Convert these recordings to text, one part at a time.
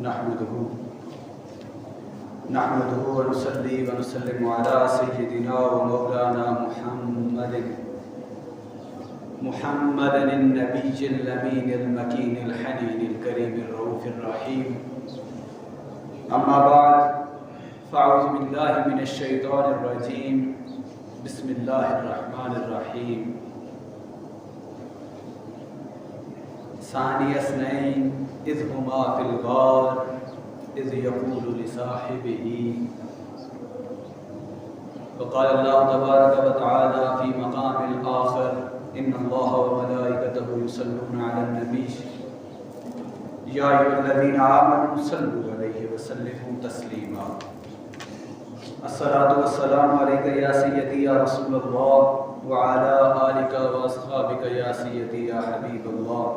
نحمده ونصلي ونسلم على سيدنا ومولانا محمد النبي الأمين المكين الحنين الكريم الرؤوف الرحيم. أما بعد فأعوذ بالله من الشيطان الرجيم. بسم الله الرحمن الرحيم. ثاني اثنين إذ هما في الغار إذ يقول لصاحبه. وقال الله تبارك وتعالى في مقام آخر إن الله وملائكته يصلون على النبي يا أيها الذين آمنوا صلوا عليه وسلموا تسليما. الصلاة والسلام عليك يا سيدي يا رسول الله وعلى آلك وأصحابك يا سيدي يا حبيب الله.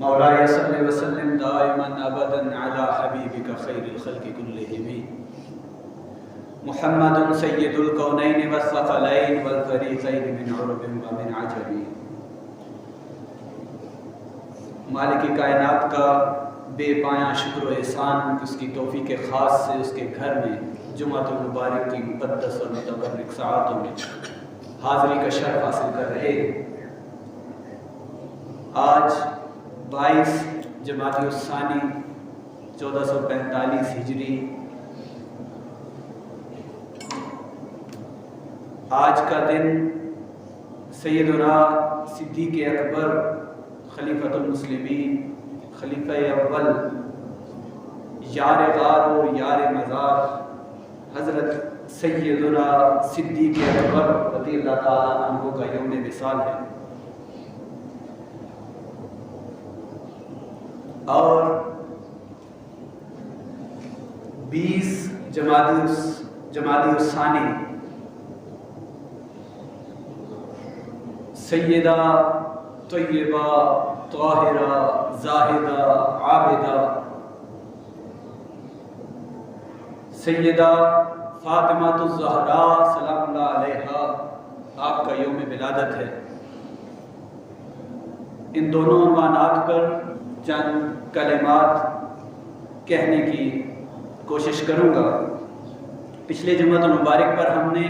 مولاي صل وسلم دائما ابدا على حبيبك خير الخلق كلهم محمد سيد الكونين والثقلين والفريقين من عرب ومن عجم. مالک کائنات کا بے پایاں شکر و احسان اس کی توفیق خاص سے اس کے گھر میں جمعۃ المبارک کی مقدس اور متبرک ساعتوں میں حاضری کا شرف حاصل کر رہے. آج 22 جمادی الثانی 1445 ہجری. آج کا دن سیدنا صدیق اکبر خلیفۃ المسلمین خلیفہ اول یار غار اور یار مزار حضرت سیدنا صدیق اکبر رضی اللہ تعالیٰ عنہ کا یوم وصال ہے. اور 20 جمادی الثانی سیدہ طیبہ طاہرہ زاہدہ عابدہ سیدہ فاطمہ الزہراء سلام اللہ علیہا آپ کا یوم ولادت ہے. ان دونوں عنوانات پر چند کلمات کہنے کی کوشش کروں گا. پچھلے جمعۃ المبارک پر ہم نے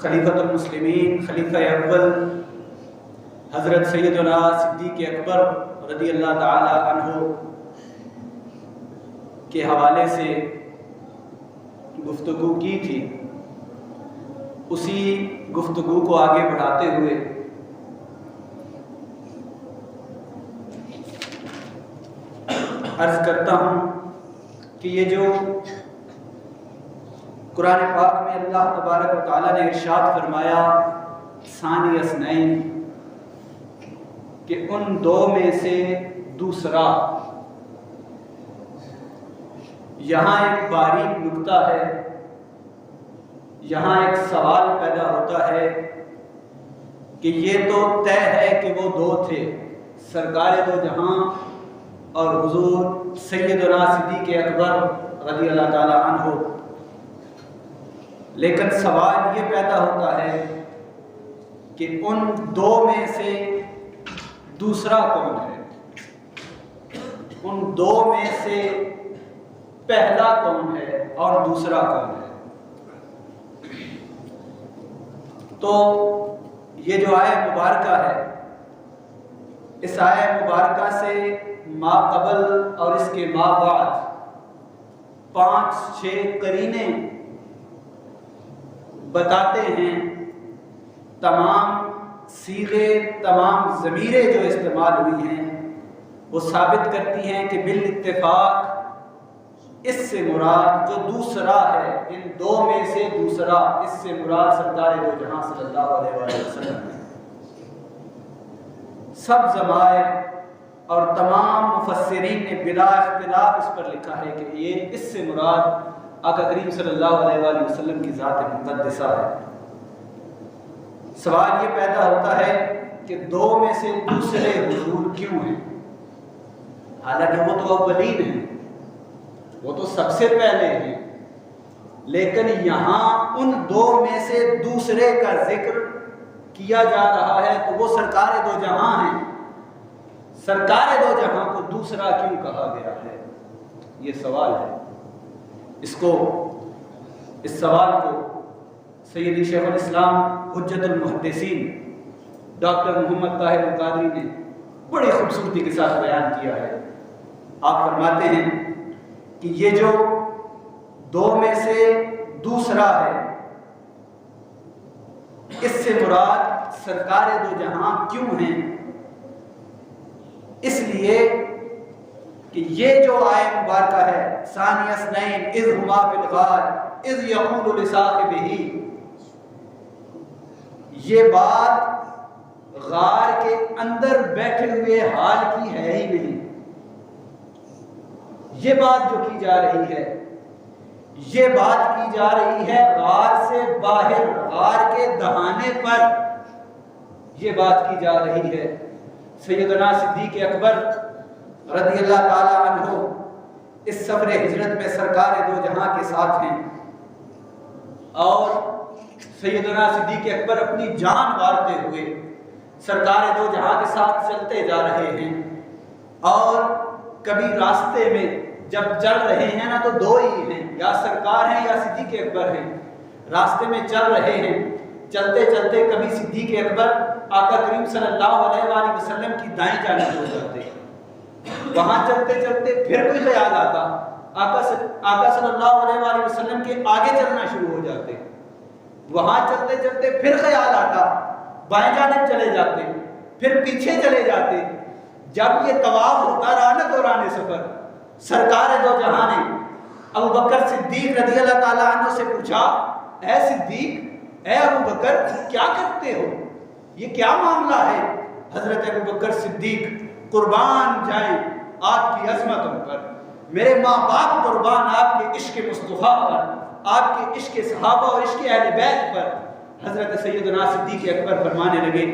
خلیفۃ المسلمین خلیفہ اول حضرت سیدنا صدیق اکبر رضی اللہ تعالی عنہ کے حوالے سے گفتگو کی تھی. اسی گفتگو کو آگے بڑھاتے ہوئے عرض کرتا ہوں کہ یہ جو قرآن پاک میں اللہ تبارک و تعالیٰ نے ارشاد فرمایا ثانی اثنین کہ ان دو میں سے دوسرا، یہاں ایک باریک نکتہ ہے، یہاں ایک سوال پیدا ہوتا ہے کہ یہ تو طے ہے کہ وہ دو تھے، سرکار دو جہاں اور حضور سیدنا صدیق اکبر رضی اللہ تعالی عنہ، لیکن سوال یہ پیدا ہوتا ہے کہ ان دو میں سے دوسرا کون ہے، ان دو میں سے پہلا کون ہے اور دوسرا کون ہے. تو یہ جو آیہ مبارکہ ہے، اس آیہ مبارکہ سے ما قبل اور اس کے ما بعد 5-6 قرینے بتاتے ہیں. تمام صیغے، تمام ضمیریں جو استعمال ہوئی ہیں وہ ثابت کرتی ہیں کہ بالاتفاق اس سے مراد جو دوسرا ہے، ان دو میں سے دوسرا، اس سے مراد سرکار دو جہاں صلی اللہ علیہ وسلم ہے. سب ضمائر اور تمام مفسرین نے بلا اختلاف اس پر لکھا ہے کہ یہ اس سے مراد آقا کریم صلی اللہ علیہ وآلہ وسلم کی ذات مقدسہ ہے. سوال یہ پیدا ہوتا ہے کہ دو میں سے دوسرے حضور کیوں ہیں؟ حالانکہ وہ تو اولین ہیں، وہ تو سب سے پہلے ہیں، لیکن یہاں ان دو میں سے دوسرے کا ذکر کیا جا رہا ہے تو وہ سرکار دو جہاں ہیں سرکار دو جہاں کو دوسرا کیوں کہا گیا ہے؟ یہ سوال ہے۔ اس سوال کو سیدی شیخ الاسلام حجت المحدثین ڈاکٹر محمد طاہر القادری نے بڑی خوبصورتی کے ساتھ بیان کیا ہے۔ آپ فرماتے ہیں کہ یہ جو دو میں سے دوسرا ہے، اس سے مراد سرکار دو جہاں کیوں ہیں؟ اس لیے کہ یہ جو آیت مبارکہ ہے ثانی اثنین اذ ہما فی الغار اذ یقول لصاحبہ، یہ بات غار کے اندر بیٹھے ہوئے حال کی ہے ہی نہیں۔ یہ بات جو کی جا رہی ہے، یہ بات کی جا رہی ہے غار سے باہر، غار کے دہانے پر یہ بات کی جا رہی ہے۔ سیدنا صدیق اکبر رضی اللہ تعالی عنہ اس سفر ہجرت میں سرکار دو جہاں کے ساتھ ہیں، اور سیدنا صدیق اکبر اپنی جان وارتے ہوئے سرکار دو جہاں کے ساتھ چلتے جا رہے ہیں، اور کبھی راستے میں جب چل رہے ہیں نا تو دو ہی ہیں، یا سرکار ہیں یا صدیق اکبر ہیں۔ راستے میں چل رہے ہیں، چلتے چلتے کبھی صدیق اکبر آقا کریم صلی اللہ علیہ وآلہ وسلم کی دائیں جانب ہو جاتے، وہاں چلتے چلتے پھر کوئی خیال آتا، آقا صلی اللہ علیہ وآلہ وسلم کے آگے چلنا شروع ہو جاتے، وہاں چلتے چلتے پھر خیال آتا، بائیں جانب چلے جاتے، پھر پیچھے چلے جاتے۔ جب یہ طواف ہوتا رہا نا دوران سفر، سرکار دو جہاں نے ابو بکر صدیق رضی اللہ تعالیٰ عنہ سے پوچھا، اے صدیق، اے ابو بکر، کیا کرتے ہو؟ یہ کیا معاملہ ہے؟ حضرت ابو بکر صدیق قربان جائیں آپ کی عظمتوں پر، میرے ماں باپ قربان آپ کے عشق مصطفیٰ پر، آپ کے عشق صحابہ اور عشق اہل بیت پر۔ حضرت سیدنا صدیق اکبر فرمانے لگے،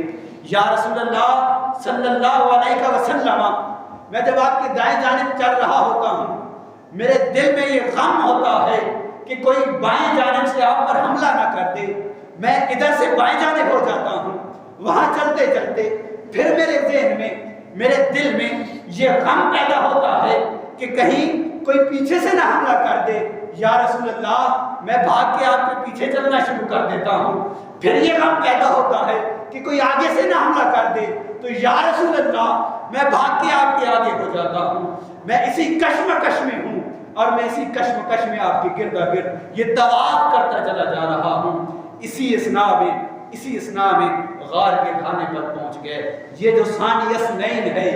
یا رسول اللہ صلی اللہ علیہ وسلم، میں جب آپ کے دائیں جانب چل رہا ہوتا ہوں، میرے دل میں یہ غم ہوتا ہے کہ کوئی بائیں جانب سے آپ پر حملہ نہ کر دے، میں ادھر سے بائیں جانب ہو جاتا ہوں۔ وہاں چلتے چلتے پھر میرے ذہن میں، میرے دل میں یہ غم پیدا ہوتا ہے کہ کہیں کوئی پیچھے سے نہ حملہ کر دے۔ یا رسول اللہ، میں بھاگ کے آپ کے پیچھے چلنا شروع کر دیتا ہوں، پھر یہ غم پیدا ہوتا ہے کہ کوئی آگے سے نہ حملہ کر دے، تو یا رسول اللہ میں بھاگ کے آپ کے آگے ہو جاتا ہوں۔ میں اسی کشمکش میں ہوں، اور میں اسی کشمکش میں آپ کے گرد گرد یہ طواف کرتا چلا جا رہا ہوں۔ اسی اسنا میں غار کے دہانے پر پہنچ گئے۔ یہ جو ثانی اثنین ہے،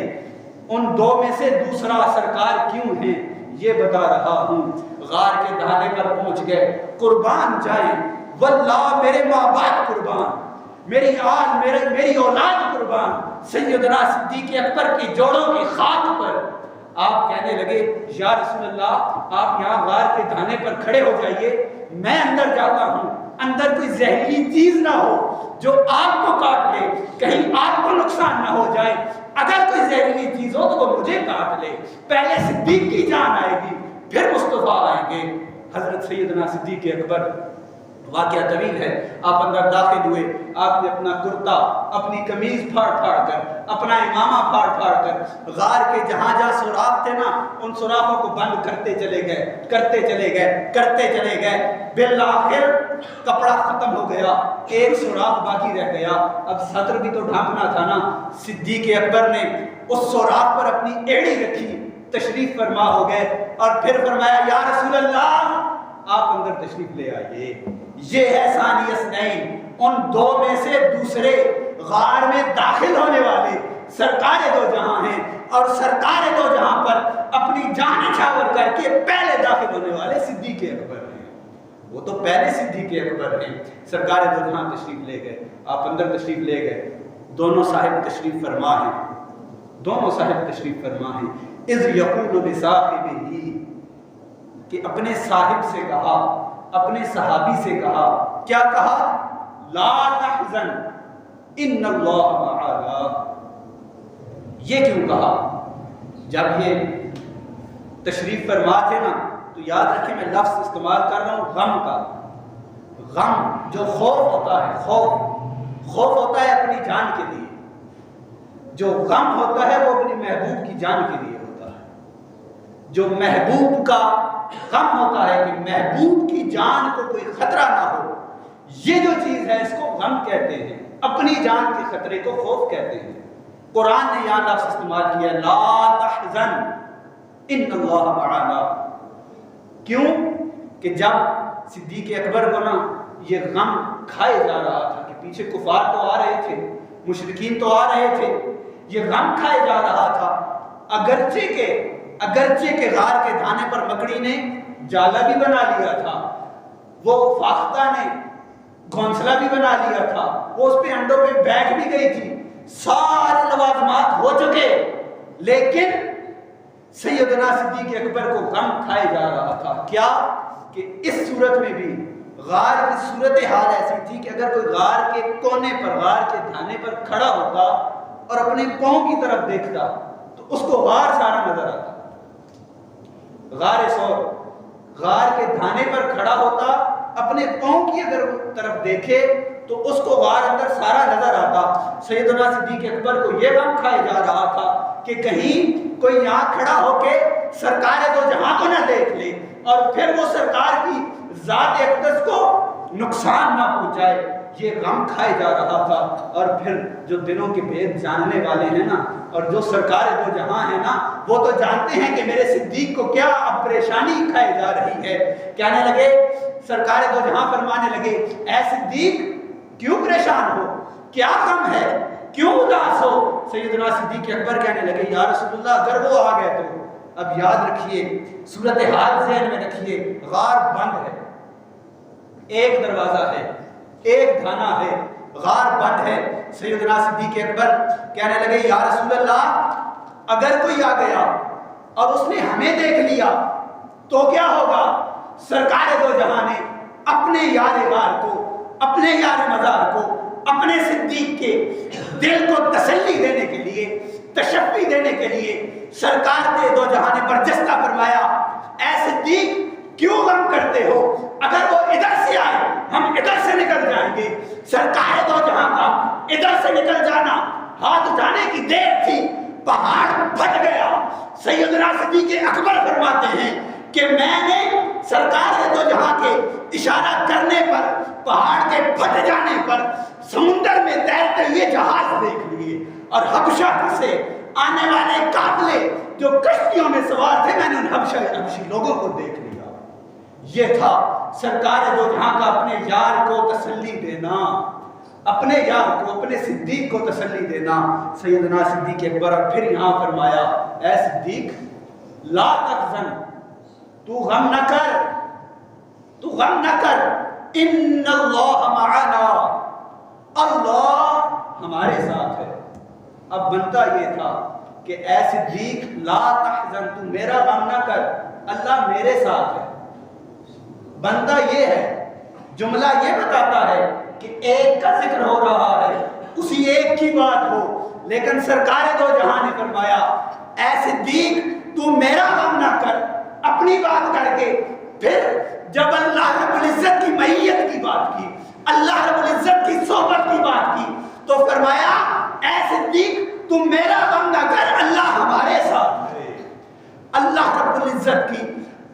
ان دو میں سے دوسرا سرکار کیوں ہے یہ بتا رہا ہوں۔ غار کے دہانے پر پہنچ گئے، قربان جائیں واللہ میرے ماں باپ قربان، میری اولاد قربان، سیدنا صدیق اکبر کی جوڑوں کی خاک پر آپ کہنے لگے، یا رسول اللہ آپ یہاں غار کے دہانے پر کھڑے ہو جائیے، میں اندر جاتا ہوں، اندر کوئی زہریلی چیز نہ ہو جو آپ کو کاٹ لے، کہیں آپ کو نقصان نہ ہو جائے، اگر کوئی زہریلی چیز ہو تو وہ مجھے کاٹ لے، پہلے صدیق کی جان آئے گی پھر مصطفیٰ آئیں گے۔ حضرت سیدنا صدیق اکبر، واقعہ طویل ہے، آپ اندر داخل ہوئے، آپ نے اپنا کرتا، اپنی قمیض پھاڑ پھاڑ کر، اپنا امامہ پھاڑ پھاڑ کر غار کے جہاں جہاں سوراخ تھے نا، ان سوراخوں کو بند کرتے چلے گئے، بالآخر کپڑا ختم ہو گیا، ایک سوراخ باقی رہ گیا، اب صدر بھی تو ڈھانپنا تھا نا۔ صدیق اکبر نے اس سوراخ پر اپنی ایڑی رکھی، تشریف فرما ہو گئے، اور پھر فرمایا، یا رسول اللہ آپ اندر تشریف لے آئیے۔ یہ ہے ثانی اثنین، ان دو میں سے دوسرے غار میں داخل ہونے والے سرکار دو جہاں ہیں، اور سرکار دو جہاں پر اپنی جان نچھاور کر کے پہلے داخل ہونے والے صدیق اکبر ہیں۔ وہ تو پہلے صدیق اکبر ہیں۔ سرکار دو جہاں تشریف لے گئے، آپ اندر تشریف لے گئے، دونوں صاحب تشریف فرما ہیں، اذ یقول لصاحبہ، کہ اپنے صاحب سے کہا، اپنے صحابی سے کہا، کیا کہا؟ لا تحزن ان اللہ معنا۔ یہ کیوں کہا؟ جب یہ تشریف فرما تھے نا، تو یاد رکھیں میں لفظ استعمال کر رہا ہوں غم کا۔ غم جو خوف ہوتا ہے، خوف ہوتا ہے اپنی جان کے لیے، جو غم ہوتا ہے وہ اپنے محبوب کی جان کے لیے ہوتا ہے. جو محبوب کا غم ہوتا ہے کہ محبوب کی جان کو کوئی خطرہ نہ ہو، یہ جو چیز ہے اس کو غم کہتے ہیں. اپنی جان کے خطرے کو خوف کہتے ہیں. قرآن نے یہاں لفظ استعمال کیا لا تحزن ان اللہ معنا. کیوں کہ جب صدیق اکبر کو نا یہ غم کھائے جا رہا تھا کہ پیچھے کفار تو آ رہے تھے، مشرکین تو آ رہے تھے، یہ غم کھائے جا رہا تھا. اگرچہ کے غار کے دھانے پر مکڑی نے جالا بھی بنا لیا تھا، وہ فاختہ نے گھونسلہ بھی بنا لیا تھا، وہ اس پہ انڈوں پہ بیٹھ بھی گئی تھی، سارے لوازمات ہو چکے، لیکن سیدنا صدیق اکبر کو غم کھائے جا رہا تھا. کیا کہ اس صورت میں بھی غار کی صورتحال ایسی تھی کہ اگر کوئی غار کے کونے پر، غار کے دھانے پر کھڑا ہوتا اور اپنے پاؤں کی طرف دیکھتا تو اس کو غار سارا نظر آتا. غار سور غار کے دھانے پر کھڑا ہوتا، اپنے پاؤں کی اگر طرف دیکھے تو اس کو غار اندر سارا نظر آتا. سیدنا صدیق اکبر کو یہ غم کھائے جا رہا تھا کہ کہیں کوئی یہاں کھڑا ہو کے سرکار دو جہاں کو نہ دیکھ لے اور پھر وہ سرکار کی ذات اقدس کو نقصان نہ پہنچائے. یہ غم کھائے جا رہا تھا. اور پھر جو دلوں کے بھید جاننے والے ہیں نا، اور جو سرکار دو جہاں ہیں نا، وہ تو جانتے ہیں کہ میرے صدیق کو کیا اب پریشانی کھائی جا رہی ہے. کہنے لگے، سرکار دو جہاں فرمانے لگے، اے صدیق کیوں پریشان ہو، کیا غم ہے، کیوں اداس ہو؟ سیدنا صدیق اکبر کہنے لگے، یا رسول اللہ اگر وہ آ گئے تو. اب یاد رکھیے، صورتحال ذہن میں رکھیے، غار بند ہے، ایک دروازہ ہے، ایک دھانا ہے، غار بند ہے. سیدنا صدیق اکبر کہنے لگے، یا رسول اللہ اگر کوئی آ گیا اور اس نے ہمیں دیکھ لیا تو کیا ہوگا؟ سرکار دو جہاں نے اپنے یار غار کو، اپنے یار مزار کو، اپنے صدیق کے دل کو تسلی دینے کے لیے، تشفی دینے کے لیے سرکار دے دو جہاں نے برجستہ فرمایا، اے صدیق کیوں غم کرتے ہو؟ اگر وہ ادھر سے آئے ہم ادھر سے نکل جائیں گے. سرکار دو جہاں کا ادھر سے نکل جانا ہاتھ اٹھانے کی دیر تھی، پہاڑ پھٹ گیا. سیدنا صدیق اکبر فرماتے ہیں کہ میں نے سرکار دو جہاں کے اشارہ کرنے پر، پہاڑ کے پھٹ جانے پر سمندر میں تیرتے ہوئے جہاز دیکھ لیے، اور حبشہ سے آنے والے قافلے جو کشتیوں میں سوار تھے، میں نے ان حبشی لوگوں کو دیکھ لیا. یہ تھا سرکار دو جہاں کا اپنے یار کو تسلی دینا، اپنے یار کو، اپنے صدیق کو تسلی دینا. سیدنا صدیق اکبر اور پھر یہاں فرمایا، اے صدیق لا تحزن، تو غم نہ کر، تو غم نہ کر، ان اللہ معنا، اللہ ہمارے ساتھ ہے. اب بنتا یہ تھا کہ اے صدیق لا تحزن، تو میرا غم نہ کر، اللہ میرے ساتھ ہے. بندہ یہ ہے، جملہ یہ بتاتا ہے کہ ایک کا ذکر ہو رہا ہے، اسی ایک کی بات ہو، لیکن سرکار دو جہاں نے فرمایا، اے صدیق تو میرا غم نہ کر، اپنی بات کر کے پھر جب اللہ رب العزت کی معیت کی بات کی، اللہ رب العزت کی صحبت کی بات کی، تو فرمایا اے صدیق تم میرا غم نہ کر، اللہ ہمارے ساتھ ہے. اللہ رب العزت کی،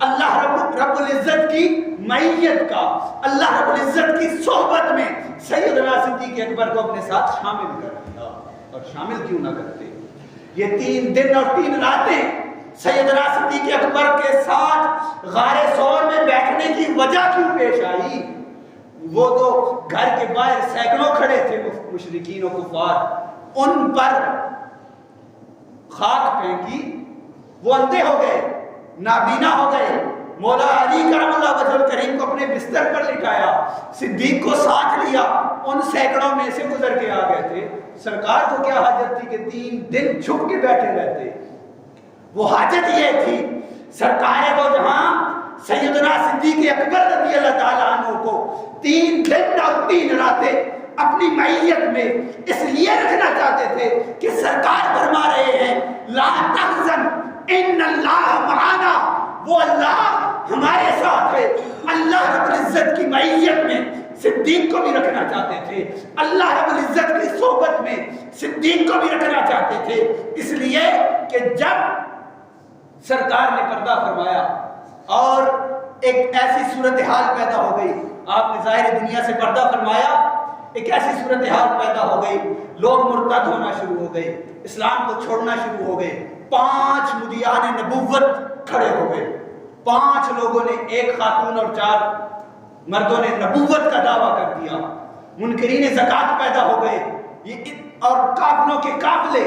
اللہ رب العزت کی معیت کا، اللہ رب العزت کی صحبت میں سیدنا صدیق اکبر کو اپنے ساتھ شامل کر دیا. اور شامل کیوں نہ کرتے؟ یہ 3 دن اور 3 راتیں سیدنا صدیق اکبر کے ساتھ غار ثور میں بیٹھنے کی وجہ کیوں پیش آئی؟ وہ تو گھر کے باہر سینکڑوں کھڑے تھے مشرکین و کفار، ان پر خاک پھینکی، وہ اندھے ہو گئے، نابینا ہو گئے. مولا علی کرم اللہ وجہ الکریم کو اپنے بستر پر لٹایا، صدیق کو ساتھ لیا، ان سینکڑوں میں سے گزر کے آ گئے تھے. سرکار کو کیا حاجت تھی کہ 3 دن چھپ کے بیٹھے رہتے؟ وہ حاجت یہ تھی سرکار دو جہاں سیدنا صدیق اکبر رضی اللہ تعالیٰ عنہ کو 3 دن اور 3 راتیں اپنی معیت میں اس لیے رکھنا چاہتے تھے کہ سرکار فرما رہے ہیں لا تحزن ان اللہ معنا، وہ اللہ ہمارے ساتھ ہے. اللہ رب العزت کی معیت میں صدیق کو بھی رکھنا چاہتے تھے، اللہ رب العزت کی صحبت میں صدیق کو بھی رکھنا چاہتے تھے، اس لیے کہ جب سرکار نے پردہ فرمایا اور ایک ایسی صورتحال پیدا ہو گئی، آپ نے ظاہر دنیا سے پردہ فرمایا، ایک ایسی صورتحال پیدا ہو گئی، لوگ مرتد ہونا شروع ہو گئے، اسلام کو چھوڑنا شروع ہو گئے، 5 مدعیان نبوت کھڑے ہو گئے، 5 لوگوں نے، 1 خاتون اور 4 مردوں نے نبوت کا دعویٰ کر دیا، منکرین زکوٰۃ پیدا ہو گئے، اور قافلوں کے قافلے،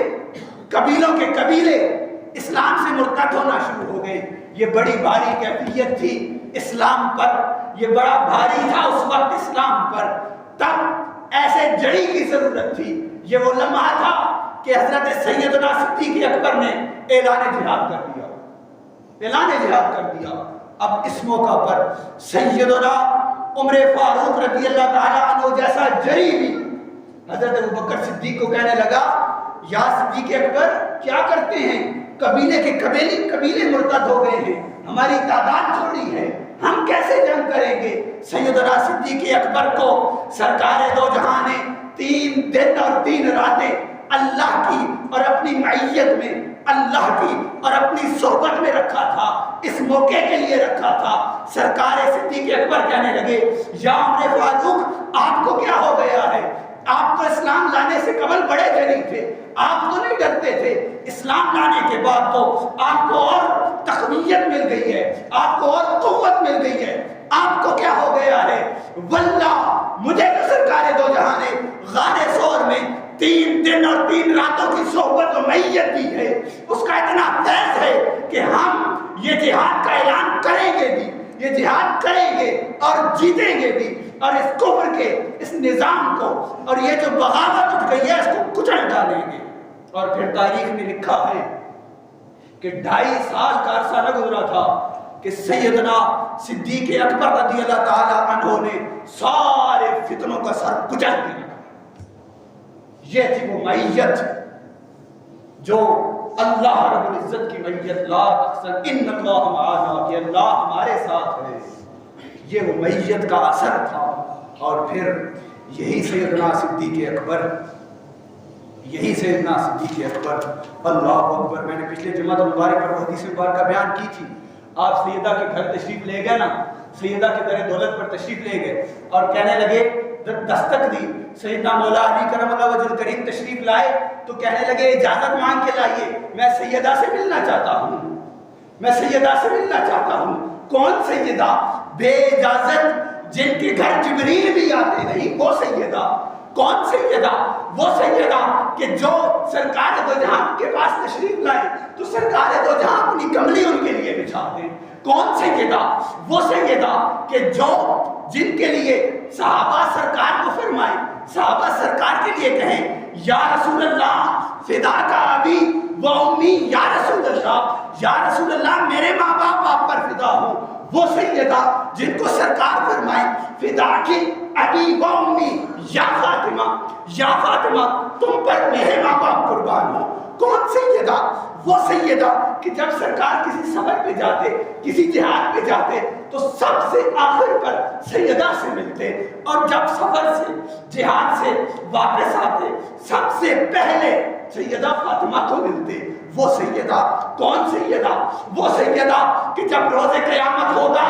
قبیلوں کے قبیلے اسلام سے مرتد ہونا شروع ہو گئے۔ یہ بڑی بھاری کیفیت تھی اسلام پر، یہ بڑا بھاری تھا اس وقت اسلام پر، تب ایسے جڑی کی ضرورت تھی۔ یہ وہ لمحہ تھا کہ حضرت سیدنا صدیق اکبر نے اعلان جہاد کر دیا، اعلان جہاد کر دیا۔ اب اس موقع پر سیدنا عمر فاروق رضی اللہ تعالیٰ عنہ جیسا جری بھی حضرت ابوبکر صدیق کو کہنے لگا، یا صدیق اکبر کیا کرتے ہیں، قبیلے کے قبیلے مرتد ہو گئے ہیں، ہماری تعداد تھوڑی ہے، ہم کیسے جنگ کریں گے؟ سیدنا صدیق اکبر کو سرکار دو جہاں نے 3 دن اور 3 راتیں اللہ کی اور اپنی معیت میں، اللہ کی اور اپنی صحبت میں رکھا تھا، اس موقع کے لیے رکھا تھا۔ سرکار صدیق اکبر کہنے لگے، یا عمر فاروق آپ کو کیا ہو گیا ہے؟ آپ تو اسلام لانے سے قبل بڑے جری تھے، آپ تو نہیں ڈرتے تھے، اسلام لانے کے بعد تو آپ کو اور تقویت مل گئی ہے، آپ کو اور قوت مل گئی ہے، آپ کو کیا ہو گیا ہے؟ واللہ مجھے تو سرکار دو جہاں نے غار ثور میں 3 دن اور 3 راتوں کی صحبت و معیت دی ہے، اس کا اتنا فیض ہے کہ ہم یہ جہاد کا اعلان کریں گے بھی، یہ جہاد کریں گے اور جیتیں گے بھی، اور اس کفر کے اس نظام کو اور یہ جو بغاوت اٹھ گئی ہے اس کو کچل ڈالیں گے۔ اور پھر تاریخ میں لکھا ہے کہ 2.5 سال کا عرصہ نہ گزرا تھا کہ سیدنا صدیق اکبر رضی اللہ تعالیٰ عنہ نے سارے فتنوں کا سر کچل دیا۔ یہ تھی وہ معیت جو اللہ رب العزت کی معیت، لا تحزن ان اللہ معنا، کہ اللہ ہمارے ساتھ ہے، یہ وہ معیت کا اثر تھا۔ اور پھر یہی سیدنا صدیق اکبر، یہی سیدنا صدیق اکبر، اللہ اکبر، میں نے پچھلے جمعہ مبارک پر حدیث مبارکہ بیان کی تھی، آپ سیدہ کے گھر تشریف لے گئے نا، سیدہ کے در دولت پر تشریف لے گئے اور کہنے لگے، دستک دی، سیدنا مولا علی کرم اللہ وجہ الکریم تشریف لائے تو کہنے لگے اجازت مانگ کے لائیے، میں سیدہ سے ملنا چاہتا ہوں، میں سیدہ سے ملنا چاہتا ہوں۔ کون سیدہ؟ بے اجازت جن کے گھر جبریل بھی آتے نہیں، وہ سیدہ۔ کون سیدہ؟ وہ سیدہ کہ جو سرکار دو جہاں کے پاس تشریف لائے تو سرکار دو جہاں اپنی کملی ان کے لیے بچھا دیں۔ کون سیدہ؟ وہ سیدہ کہ جو جن کے لیے صحابہ سرکار کو فرمائے، صحابہ سرکار کے لیے کہیں، یا رسول اللہ فداک ابی و امی، یا رسول اللہ، یا رسول اللہ میرے ماں باپ آپ پر فدا ہوں۔ وہ سیدہ جن کو سرکار فرمائے، فداک ابی و امی یا فاطمہ، یا فاطمہ تم پر میرے ماں باپ قربان ہوں۔ کون سیدہ؟ وہ سیدہ کہ جب سرکار کسی سفر پہ جاتے، کسی جہاد پہ جاتے تو سب سے آخر پر سیدہ سے ملتے، اور جب سفر سے جہاد سے واپس آتے سب سے پہلے سیدہ فاطمہ کو ملتے۔ وہ سیدہ کون سیدہ؟ وہ سیدہ کہ جب روز قیامت ہوگا،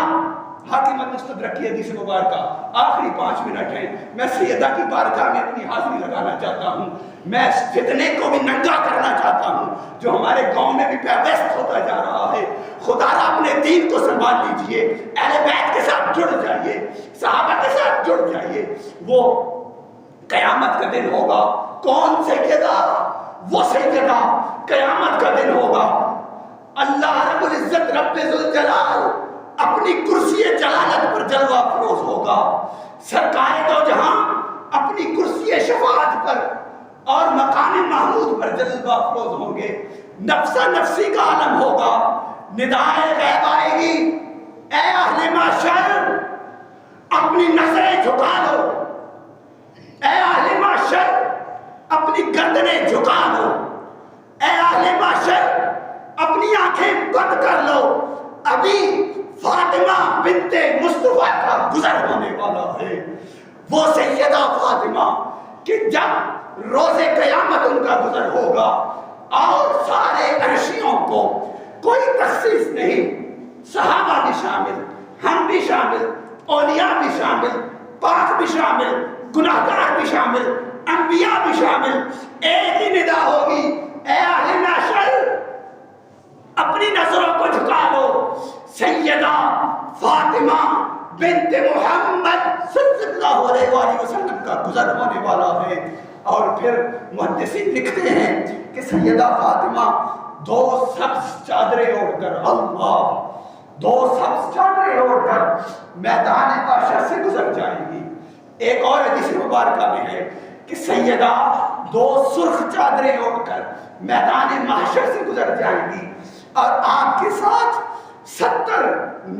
حاکم مستدرک کی حدیث مبارکہ، آخری 5 منٹ ہیں، میں سیدہ کی بارگاہ میں اپنی حاضری لگانا چاہتا ہوں، میں اس فتنے کو بھی ننگا کرنا چاہتا ہوں جو ہمارے گاؤں میں بھی پیوست ہوتا جا رہا ہے۔ خدا را اپنے دین کو سنبھال لیجئے، اہل بیت کے ساتھ جڑ جائیے، صحابہ کے ساتھ جڑ جائیے۔ وہ قیامت کا دن ہوگا، کون سیدہ؟ وہ سیدہ قیامت کا دن ہوگا، اللہ رب العزت رب ذوالجلال اپنی کرسی جلالت پر جلوہ افروز ہوگا، سرکار دو جہاں اپنی کرسی شفاعت پر اور مقام محمود پر جلوہ افروز ہوں گے، نفسا نفسی کا عالم ہوگا، ندائے غیب آئے گی، اے اہل معاشر اپنی نظریں جھکا لو، اے اہل معاشر اپنی گردنیں جھکا لو، اے اہل معاشر اپنی آنکھیں بند کر لو، ابھی فاطمہ بنت مصطفیٰ کا گزر ہونے والا ہے۔ وہ سیدہ فاطمہ کہ جب روز قیامت ان کا گزر ہوگا اور سارے عرشیوں کو کوئی تخصیص نہیں، صحابہ بھی شامل، ہم بھی شامل، اولیاء بھی شامل، پاک بھی شامل، گناہگار بھی شامل، انبیاء بھی شامل، ایک ہی ندا ہوگی، اے اہل محشر اپنی نظروں کو جھکا لو، سیدہ فاطمہ بنت محمد صلی اللہ علیہ وآلہ وسلم کا گزر ہونے والا ہے۔ اور پھر محدثین لکھتے ہیں کہ سیدہ فاطمہ دو سبز چادریں اوڑھ کر، اللہ، دو سبز چادریں اوڑھ کر میدان محشر سے گزر جائیں گی۔ ایک اور حدیث مبارکہ میں ہے کہ سیدہ دو سرخ چادریں اوڑھ کر میدان محشر سے گزر جائیں گی، اور آپ کے ساتھ 70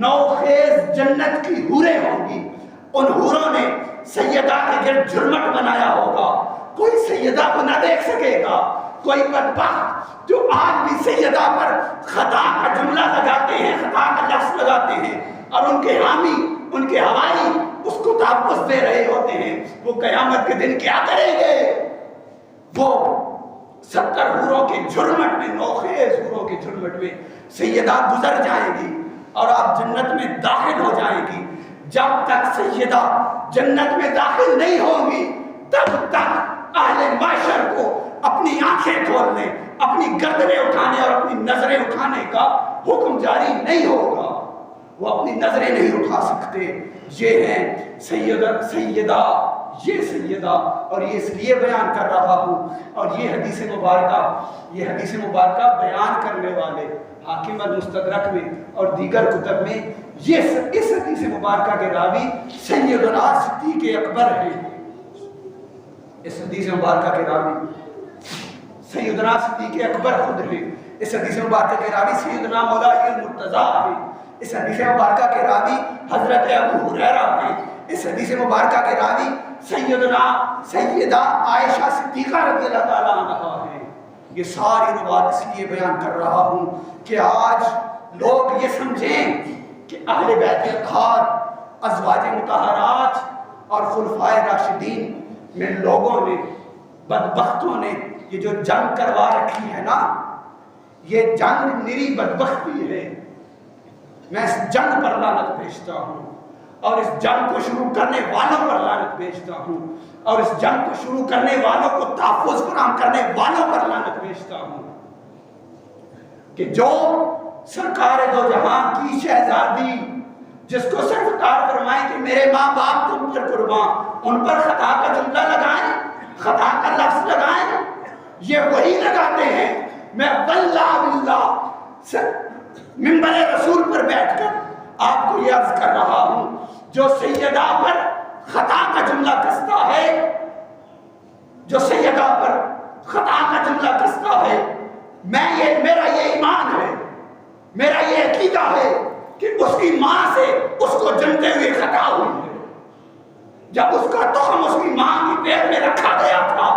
نوخیز جنت کی حوریں ہوں گی۔ ان حوروں نے سیدہ کے گرد جھرمٹ بنایا ہوگا، کوئی سیدہ کو نہ دیکھ سکے گا۔ کوئی بدبخت جو آج بھی سیدہ پر خطا کا جملہ لگاتے ہیں، خطا کا لفظ لگاتے ہیں، اور ان کے حامی، ان کے حوالی اس کو تحفظ دے رہے ہوتے ہیں، وہ قیامت کے دن کیا کریں گے؟ وہ 70 حوروں کے جھرمٹ میں، نوخیز حوروں کے جھرمٹ میں سیدہ گزر جائے گی اور آپ جنت میں داخل ہو جائے گی۔ جب تک سیدہ جنت میں داخل نہیں ہوں گی تب تک اہل محشر کو اپنی آنکھیں کھولنے، اپنی گردنیں اٹھانے اور اپنی نظریں اٹھانے کا حکم جاری نہیں ہوگا۔ وہ اپنی نظریں نہیں اٹھا سکتے۔ یہ ہیں سیدہ، یہ سیدہ، اور یہ اس لیے بیان کر رہا ہوں، اور یہ حدیث مبارکہ بیان کرنے والے حاکم المستدرک میں اور دیگر کتب میں اس حدیث مبارکہ کے راوی سیدنا صدیق اکبر ہیں۔ اس حدیث مبارکہ کے راوی سیدنا صدیق اکبر خود ہیں۔ اس حدیث مبارکہ کے راوی سیدنا مولا علی المرتضیٰ ہیں۔ اس حدیث مبارکہ کے راوی حضرت ابو ہریرہ ہیں۔ اس حدیث مبارکہ کے راوی سیدہ عائشہ صدیقہ رضی اللہ تعالیٰ عنہا ہیں۔ یہ ساری روایت اس لیے بیان کر رہا ہوں کہ آج لوگ یہ سمجھیں کہ اہل بیت اطہار، ازواج مطہرات اور خلفائے راشدین میں لوگوں نے، بدبختوں نے یہ جو جنگ کروا رکھی ہے نا، یہ جنگ نری بدبختی ہے۔ میں اس جنگ پر لعنت بھیجتا ہوں، اور اس جنگ کو شروع کرنے والوں پر لعنت بھیجتا ہوں، اور اس جنگ کو شروع کرنے والوں کو تحفظ فراہم کرنے والوں پر لعنت بھیجتا ہوں کہ جو سرکار دو جہاں کی شہزادی، جس کو سرکار فرمائے کہ میرے ماں باپ تم پر قربان، ان پر خطا کا جملہ لگائیں، خطا کا لفظ لگائیں، یہ وہی لگاتے ہیں۔ میں واللہ منبر رسول پر بیٹھ کر آپ کو یہ عرض کر رہا ہوں، جو سیدہ پر خطا کا جملہ کستا ہے، جو سیدہ پر خطا کا جملہ کستا ہے، میرا یہ ایمان ہے، میرا یہ عقیدہ ہے کہ اس کی ماں سے اس کو جنتے ہوئے خطا ہوئی ہے۔ جب اس کا تخم اس کی ماں کی پیٹ میں رکھا گیا تھا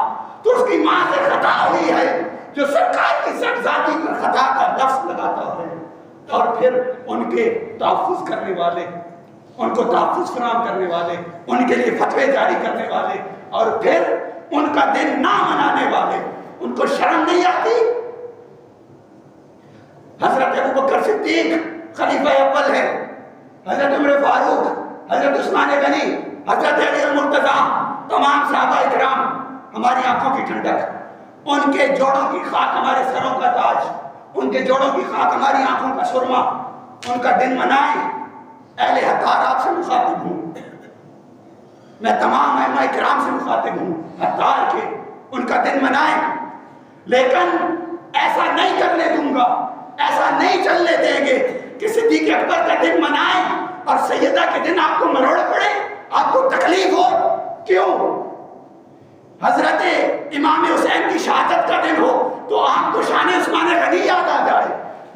تو اس کی ماں سے خطا ہوئی ہے۔ جو سرکار کی شہزادی پر خطا کا لفظ لگاتا ہے اور پھر ان کے تحفظ کرنے والے، ان کو تحفظ فراہم کرنے والے، ان کے لیے فتوے جاری کرنے والے، اور پھر ان کا دن نہ منانے والے، ان کو شرم نہیں آتی؟ حضرت ابوبکر صدیق خلیفہ اول ہے، حضرت عمر فاروق، حضرت عثمان غنی، حضرت علی المرتضیٰ، تمام صحابہ اکرام ہماری آنکھوں کی ٹھنڈک، ان کے جوڑوں کی خاک ہمارے سروں کا تاج، ان کے جوڑوں کی خاک ہماری آنکھوں کا سرما، ان کا دن منائیں۔ اہل حتار آپ سے مخاطب ہوں، میں تمام ائمہ اکرام سے مخاطب ہوں، حتار کے ان کا دن منائیں، لیکن ایسا نہیں کرنے دوں گا، ایسا نہیں چلنے دیں گے کہ صدیق اکبر کا دن منائیں اور سیدہ کے دن آپ کو مروڑ پڑے، آپ کو تکلیف ہو۔ کیوں؟ حضرت امام حسین کی شہادت کا دن ہو تو آپ کو شان عثمان غنی یاد آ جائے۔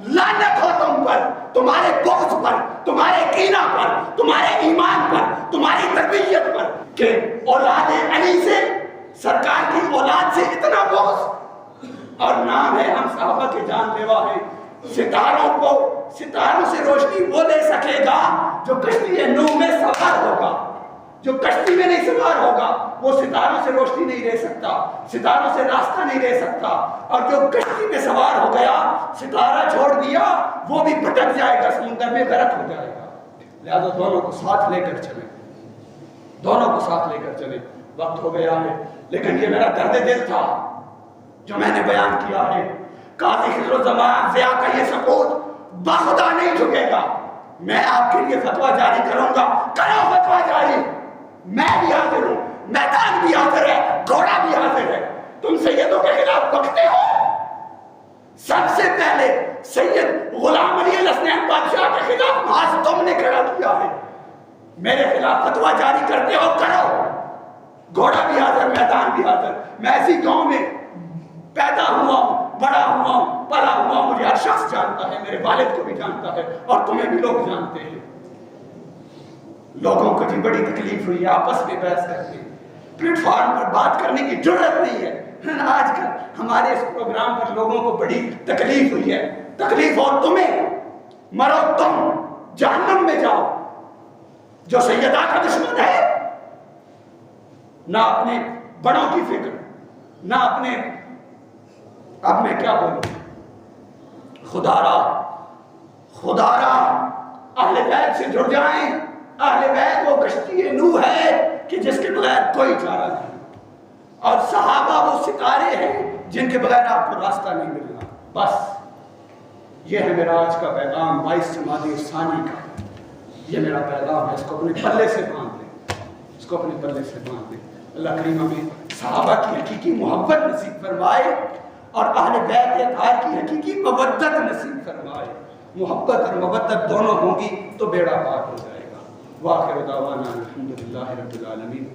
لعنت ہو تم پر، تمہارے بغض پر، تمہارے کینہ پر، تمہارے ایمان پر، تمہاری تربیت پر، کہ اولاد علی سے، سرکار کی اولاد سے اتنا بغض۔ اور نام ہے ہم صحابہ کے جان لیوا ہیں۔ ستاروں سے روشنی وہ لے سکے گا جو کشتی نوح میں سوار ہوگا۔ جو کشتی میں نہیں سوار ہوگا وہ ستاروں سے روشنی نہیں لے سکتا، ستاروں سے راستہ نہیں لے سکتا، اور جو کشتی میں سوار ہو گیا ستارہ چھوڑ دیا وہ بھی بھٹک جائے گا، سمندر میں غرق ہو جائے گا۔ لہذا دونوں کو ساتھ لے کر چلیں، دونوں کو ساتھ لے کر چلیں۔ وقت ہو گیا ہے لیکن یہ میرا درد دل تھا جو میں نے بیان کیا ہے۔ قاضی خضر الزمان ضیاء کا یہ سپوت بخدا نہیں جھکے گا۔ میں آپ کے لیے فتویٰ جاری کروں گا، کرو فتویٰ جاری، میں بھی حاضر ہوں، میدان بھی حاضر ہے، گھوڑا بھی حاضر ہے۔ تم سیدوں کے خلاف بکتے ہو، سب سے پہلے سید غلام علی الحسنین بادشاہ کے خلاف آج تم نے کھڑا کیا ہے، میرے خلاف فتویٰ جاری کرتے ہو، کرو، گھوڑا بھی حاضر، میدان بھی حاضر۔ میں ایسی قوم میں پیدا ہوا ہوں، بڑا ہوا ہوں، پلا ہوا ہوں، مجھے ہر شخص جانتا ہے، میرے والد کو بھی جانتا ہے اور تمہیں بھی لوگ جانتے ہیں۔ لوگوں کو جی بڑی تکلیف ہوئی ہے، آپس میں بحث کرتے ہیں، پلیٹ فارم پر بات کرنے کی جرت نہیں ہے۔ آج کل ہمارے اس پروگرام پر لوگوں کو بڑی تکلیف ہوئی ہے۔ تکلیف ہو تمہیں، مرو تم، جہنم میں جاؤ۔ جو سیدہ کا دشمن ہے نہ اپنے بڑوں کی فکر، نہ اپنے، اب میں کیا بولوں، خدا را اہل بیت سے جڑ جائیں۔ اہل بیت وہ کشتی نوح ہے کہ جس کے بغیر کوئی چارہ نہیں، اور صحابہ وہ ستارے ہیں جن کے بغیر آپ کو راستہ نہیں ملنا۔ بس یہ ہے میرا آج کا پیغام 22 جمادی الثانی کا، یہ میرا پیغام ہے، اس کو اپنے پلے سے باندھ لیں، اس کو اپنے پلے سے باندھ لیں۔ اللہ کریم ہمیں صحابہ کی حقیقی محبت نصیب فرمائے اور اہل بیت اطہار کی حقیقی مودت نصیب فرمائے۔ محبت اور مودت دونوں ہوں گی تو بیڑا پار ہو جائے گا۔ وآخر دعوانا الحمدللہ رب العالمین۔